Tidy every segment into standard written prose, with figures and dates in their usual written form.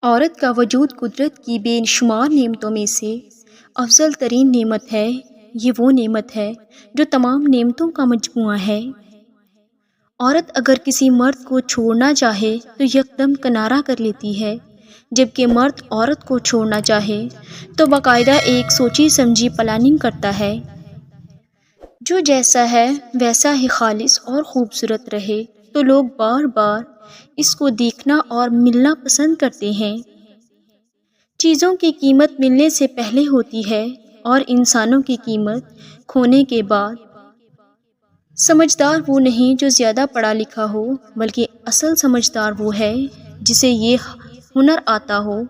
عورت کا وجود قدرت کی بے شمار نعمتوں میں سے افضل ترین نعمت ہے۔ یہ وہ نعمت ہے جو تمام نعمتوں کا مجموعہ ہے۔ عورت اگر کسی مرد کو چھوڑنا چاہے تو یکدم کنارہ کر لیتی ہے، جبکہ مرد عورت کو چھوڑنا چاہے تو باقاعدہ ایک سوچی سمجھی پلاننگ کرتا ہے، جو جیسا ہے ویسا ہی خالص اور خوبصورت رہے تو لوگ بار بار اس کو دیکھنا اور ملنا پسند کرتے ہیں۔ چیزوں کی قیمت ملنے سے پہلے ہوتی ہے اور انسانوں کی قیمت کھونے کے بعد۔ سمجھدار وہ نہیں جو زیادہ پڑھا لکھا ہو، بلکہ اصل سمجھدار وہ ہے جسے یہ ہنر آتا ہو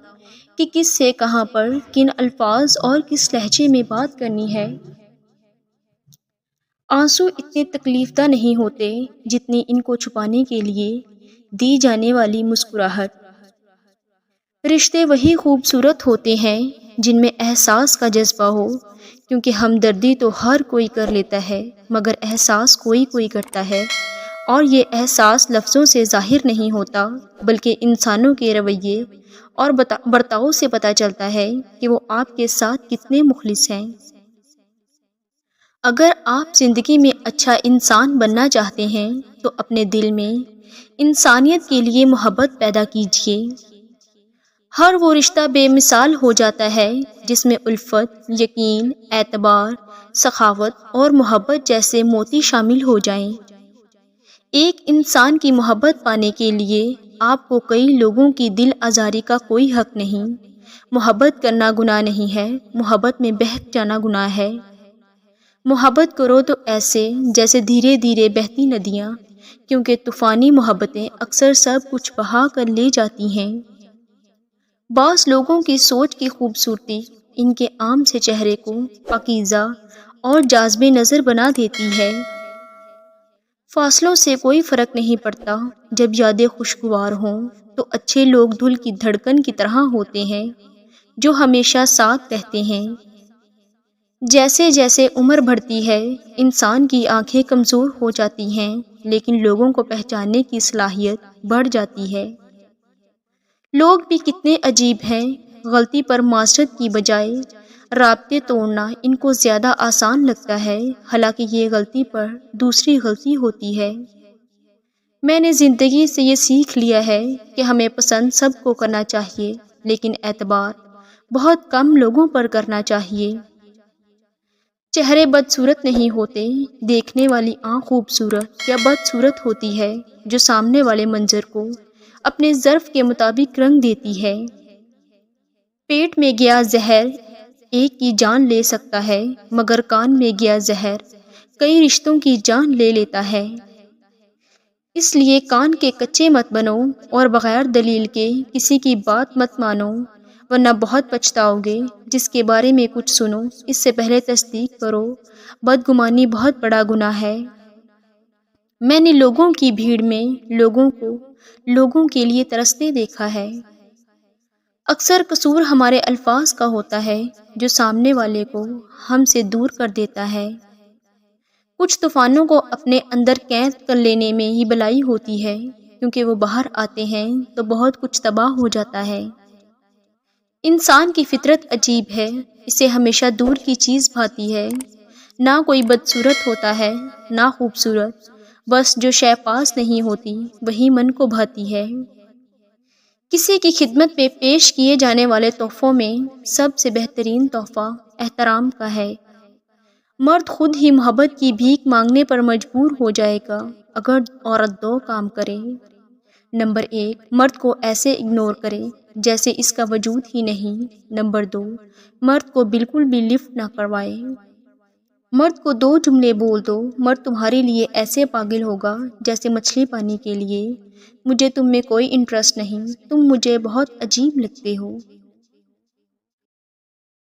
کہ کس سے کہاں پر کن الفاظ اور کس لہجے میں بات کرنی ہے۔ آنسو اتنے تکلیف دہ نہیں ہوتے جتنی ان کو چھپانے کے لیے دی جانے والی مسکراہٹ۔ رشتے وہی خوبصورت ہوتے ہیں جن میں احساس کا جذبہ ہو، کیونکہ ہمدردی تو ہر کوئی کر لیتا ہے مگر احساس کوئی کوئی کرتا ہے، اور یہ احساس لفظوں سے ظاہر نہیں ہوتا بلکہ انسانوں کے رویے اور برتاؤ سے پتہ چلتا ہے کہ وہ آپ کے ساتھ کتنے مخلص ہیں۔ اگر آپ زندگی میں اچھا انسان بننا چاہتے ہیں تو اپنے دل میں انسانیت کے لیے محبت پیدا کیجیے۔ ہر وہ رشتہ بے مثال ہو جاتا ہے جس میں الفت، یقین، اعتبار، سخاوت اور محبت جیسے موتی شامل ہو جائیں۔ ایک انسان کی محبت پانے کے لیے آپ کو کئی لوگوں کی دل آزاری کا کوئی حق نہیں۔ محبت کرنا گناہ نہیں ہے، محبت میں بہک جانا گناہ ہے۔ محبت کرو تو ایسے جیسے دھیرے دھیرے بہتی ندیاں، کیونکہ طوفانی محبتیں اکثر سب کچھ بہا کر لے جاتی ہیں۔ بعض لوگوں کی سوچ کی خوبصورتی ان کے عام سے چہرے کو پاکیزہ اور جاذب نظر بنا دیتی ہے۔ فاصلوں سے کوئی فرق نہیں پڑتا، جب یادیں خوشگوار ہوں تو اچھے لوگ دل کی دھڑکن کی طرح ہوتے ہیں جو ہمیشہ ساتھ رہتے ہیں۔ جیسے جیسے عمر بڑھتی ہے انسان کی آنکھیں کمزور ہو جاتی ہیں، لیکن لوگوں کو پہچاننے کی صلاحیت بڑھ جاتی ہے۔ لوگ بھی کتنے عجیب ہیں، غلطی پر معذرت کی بجائے رابطے توڑنا ان کو زیادہ آسان لگتا ہے، حالانکہ یہ غلطی پر دوسری غلطی ہوتی ہے۔ میں نے زندگی سے یہ سیکھ لیا ہے کہ ہمیں پسند سب کو کرنا چاہیے، لیکن اعتبار بہت کم لوگوں پر کرنا چاہیے۔ چہرے بدصورت نہیں ہوتے، دیکھنے والی آنکھ خوبصورت یا بدصورت ہوتی ہے جو سامنے والے منظر کو اپنے ظرف کے مطابق رنگ دیتی ہے۔ پیٹ میں گیا زہر ایک کی جان لے سکتا ہے، مگر کان میں گیا زہر کئی رشتوں کی جان لے لیتا ہے۔ اس لیے کان کے کچے مت بنو اور بغیر دلیل کے کسی کی بات مت مانو، ورنہ بہت پچھتاؤ گے۔ جس کے بارے میں کچھ سنو اس سے پہلے تصدیق کرو، بدگمانی بہت بڑا گناہ ہے۔ میں نے لوگوں کی بھیڑ میں لوگوں کے لیے ترستے دیکھا ہے۔ اکثر قصور ہمارے الفاظ کا ہوتا ہے جو سامنے والے کو ہم سے دور کر دیتا ہے۔ کچھ طوفانوں کو اپنے اندر قید کر لینے میں ہی بھلائی ہوتی ہے، کیونکہ وہ باہر آتے ہیں تو بہت کچھ تباہ ہو جاتا ہے۔ انسان کی فطرت عجیب ہے، اسے ہمیشہ دور کی چیز بھاتی ہے۔ نہ کوئی بدصورت ہوتا ہے نہ خوبصورت، بس جو شے پاس نہیں ہوتی وہی من کو بھاتی ہے۔ کسی کی خدمت میں پیش کیے جانے والے تحفوں میں سب سے بہترین تحفہ احترام کا ہے۔ مرد خود ہی محبت کی بھیک مانگنے پر مجبور ہو جائے گا اگر عورت دو کام کرے۔ نمبر 1، مرد کو ایسے اگنور کرے جیسے اس کا وجود ہی نہیں۔ نمبر 2، مرد کو بالکل بھی لفٹ نہ کروائے۔ مرد کو 2 جملے بول دو، مرد تمہارے لیے ایسے پاگل ہوگا جیسے مچھلی پانی کے لیے۔ مجھے تم میں کوئی انٹرسٹ نہیں، تم مجھے بہت عجیب لگتے ہو۔